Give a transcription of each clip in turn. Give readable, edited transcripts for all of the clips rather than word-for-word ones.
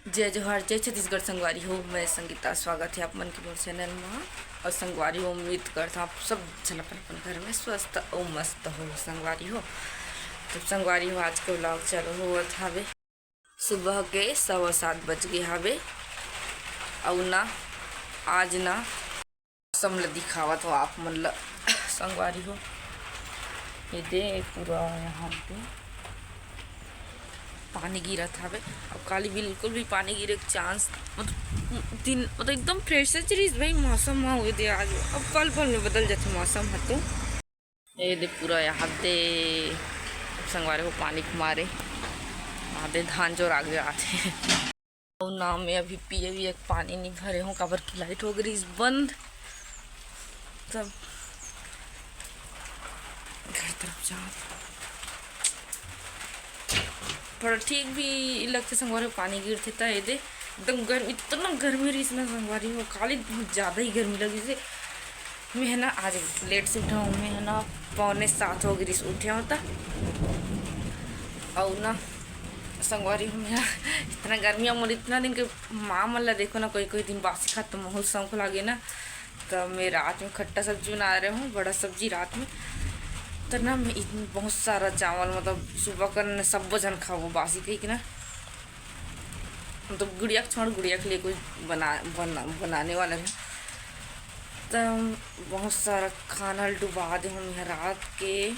जय जोहार जय छत्तीसगढ़ संगवारी हो। मैं संगीता, स्वागत है आप मन की मोर चैनल में। और संगवारी हो, उम्मीद करता आप सब जन अपन घर में स्वस्थ और मस्त हो। संगवारी हो तो संगवारी हो, आज के ब्लॉग चालू होत हवे। सुबह के 7:15 बज गए हवे। और ना आज ना मौसम ल दिखावत हो आप मन ल। संगवारी हो, ये दे पूरा यहाँ पे पानी गिरत हवे। अब काली बिल्कुल भी पानी गिरे के चांस दिन मतलब एकदम फ्रेश चीज भाई मौसम हुए दे आज। अब पल पल में बदल जाते मौसम है तो ये दे पूरा यहाँ दे संगवारे को पानी के मारे आधे धान जो आगे आते और ना मैं अभी पिए भी एक पानी नहीं भरे हूँ। काबर की लाइट हो गई बंद। तब घर तरफ जा थोड़ा ठीक भी लगते संगवारी हो, पानी गिरते था ये दे एकदम गर्मी, इतना गर्मी रही ना संगवारी हो। खाली बहुत ज़्यादा ही गर्मी लगी थी। मैं है ना आज लेट से उठा हूँ। मैं है ना 6:45 हो गई उठे होता। और ना संगवारी हूँ मैं इतना गर्मी मोर इतना दिन के माँ मन देखो ना, कोई कोई दिन बासी खा तो बहुत शौक लागे ना। तो मैं रात में खट्टा सब्जी बना रही हूँ, बड़ा सब्जी रात में। तो ना मैं इतनी बहुत सारा चावल मतलब सुबह कर सब जन खाओ बासी कही कि ना मतलब गुड़िया छोड़ गुड़िया के लिए कुछ बनाने वाला है। तो बहुत सारा खाना डुबा दे हूँ मैं रात के।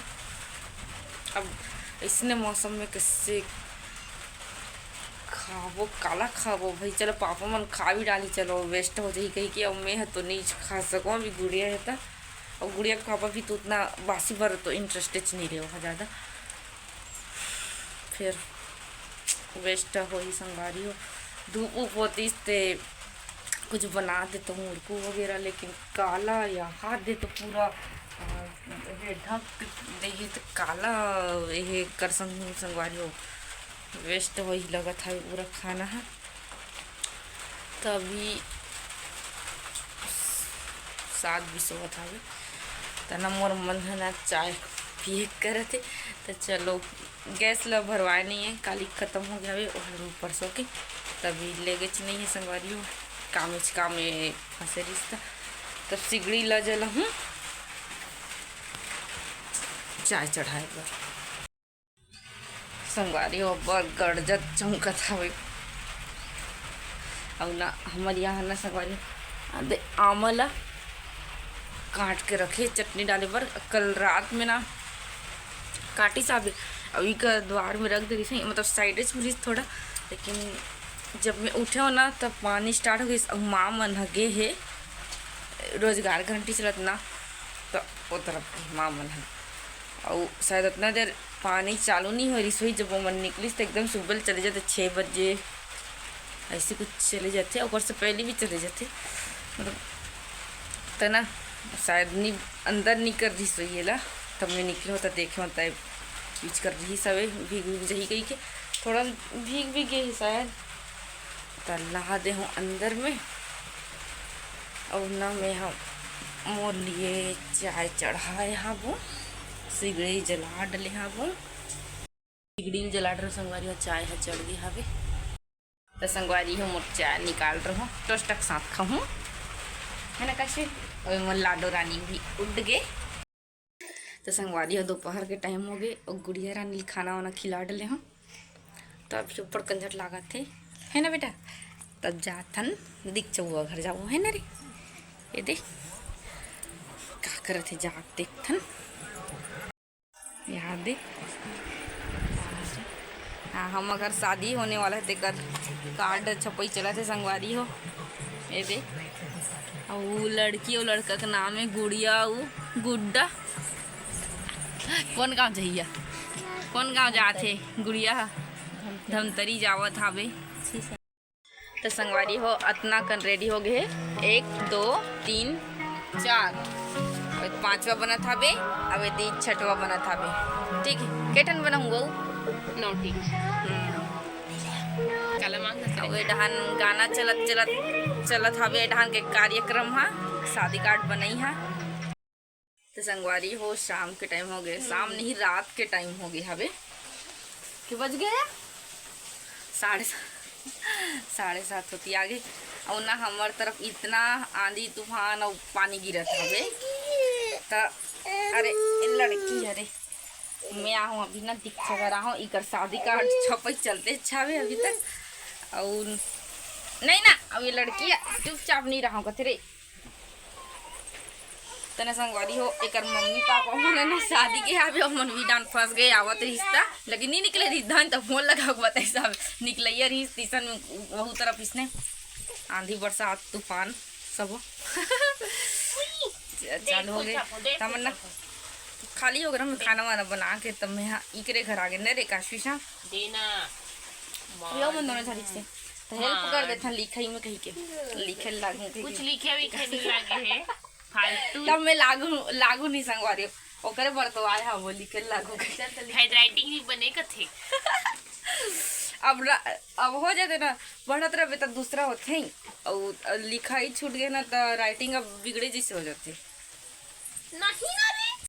अब इसने मौसम में कैसे खावो काला खावो भाई। चलो पापा मन खा भी डाली, चलो वेस्ट हो जाए कही कि अब मैं तो नहीं खा सकूँ। अभी गुड़िया है था और गुड़िया का पापा भी तो उतना बासी भर तो इंटरेस्टेड नहीं रहे ज़्यादा, फिर वेस्ट हो ही संगवारी हो। धूप ऊप होती ते कुछ बना दे तो मुर्कू वगैरह, लेकिन काला या हाथ दे तो पूरा ढक दे तो काला ये कर संगवारी हो। वेस्ट हो ही लगा था पूरा खाना है। तभी 7:20 हुआ था तना मोर मन है ना चाय पिए करे थे। तो चलो गैस ला भरवाए नहीं है, काली ख़त्म हो गया और परसों के तभी ले गए नहीं है संगवारी हो। काम में फंसे रिश्ता तब सिगड़ी ला जला हूँ चाय चढ़ाए पर संगवारी हो बर गड़जत चमकत हवे। और ना हमारे यहाँ ना संगवारी आधे आमला काट के रखे चटनी डाले पर। कल रात में ना काटी साहब अभी का द्वार में रख दे रही, मतलब साइड से थोड़ा। लेकिन जब मैं उठे हो ना तब पानी स्टार्ट हो गई। माँ मन हगे है रोजगार घंटी चलत ना, तो वो तरफ की माँ मन है। और शायद उतना देर पानी चालू नहीं हो रही सोई। जब वो मन निकली तो एकदम सुबह चले जाते 6 बजे ऐसे कुछ चले जाते और से पहले भी चले जाते मतलब। तो ना शायद नहीं अंदर नहीं कर रही सोई ला, तब मैं निकले होता देखे होता है बीच कर रही सवे भीग जही गई के थोड़ा भीग भी गई शायद। तो नहा दे हूँ अंदर में। और ना मैं हम मोर लिए चाय चढ़ाए हाँ वो सिगड़ी जला डले हाँ वो सिगड़ी में जला डर संगवारी हो चाय है चढ़ गई हवे। तो संगवारी हो मोर चाय निकाल रहा हूँ टोस्ट के साथ खाऊँ है ना कैसे। और मोर लाडो रानी भी उड़ गए। तो संगवारी हो दोपहर के टाइम हो गए और गुड़िया रानी खाना वाना खिला डले हूँ। तो अब ऊपर कंजट लागत थे है ना बेटा। तब जाथन दिख चौआ घर जाओ है ना रे। ये देख क्या करे थे जाग देखथन यहाँ देख। हाँ हम अगर शादी होने वाला है तेकर कार्ड छपई चला थे संगवारी हो। ये देख और वो लड़की और लड़का का नाम है गुड़िया वो गुड्डा। कौन गाँव जइया कौन गाँव जाते गुड़िया धमतरी जावत हावे। तो संगवारी हो अतना कन रेडी हो गए 1 2 3 4 और 5वां बना था बे। अब ये 6वां बना था बे। ठीक है केटन बनाऊंगा 9 ठीक डहान गाना चलत हवे डहान के कार्यक्रम हा शादी कार्ड बनई हा। तो संगवारी हो शाम के टाइम हो गए, शाम नहीं रात के टाइम हो गए हवे कि बज गया 7:30 होती आगे। और ना हमार तरफ इतना आंधी तूफान और पानी गिरत हवे त अरे ए लड़की अरे मैं आहूँ अभी ना दीक्षा कर रहा हूँ इकर शादी का छपई चलते छावे अभी तक। और नहीं ना अब ये लड़की चुपचाप नहीं रहा कथे रे तने संगवारी हो एक मम्मी पापा मैंने ना शादी के आवे मन भी डांट फंस गए आवत रिश्ता लेकिन नहीं निकले रिश्ता तो फोन लगा बताए सब निकलैया रिश्त तीसन वहू तरफ इसने आंधी बरसात तूफान सब चालू हो गए तमन्ना खाली हो गया मैं खाना वाना बना के तब मैं इकरे घर आ गए न रे काशीशा देना यो मन दोनों झाड़ी से तो हेल्प कर देता लिखाई में कहीं के लिखे लागू कुछ लिखे भी नहीं लागे है फालतू तब मैं लागू नहीं संगवा रही ओकरे बर तो आया वो लिखे लागू हैंडराइटिंग नहीं बने कथे अब हो जाते ना बढ़त रहे तो दूसरा होते ही और लिखाई छूट गए ना तो राइटिंग अब बिगड़े जैसे हो जाते नहीं ना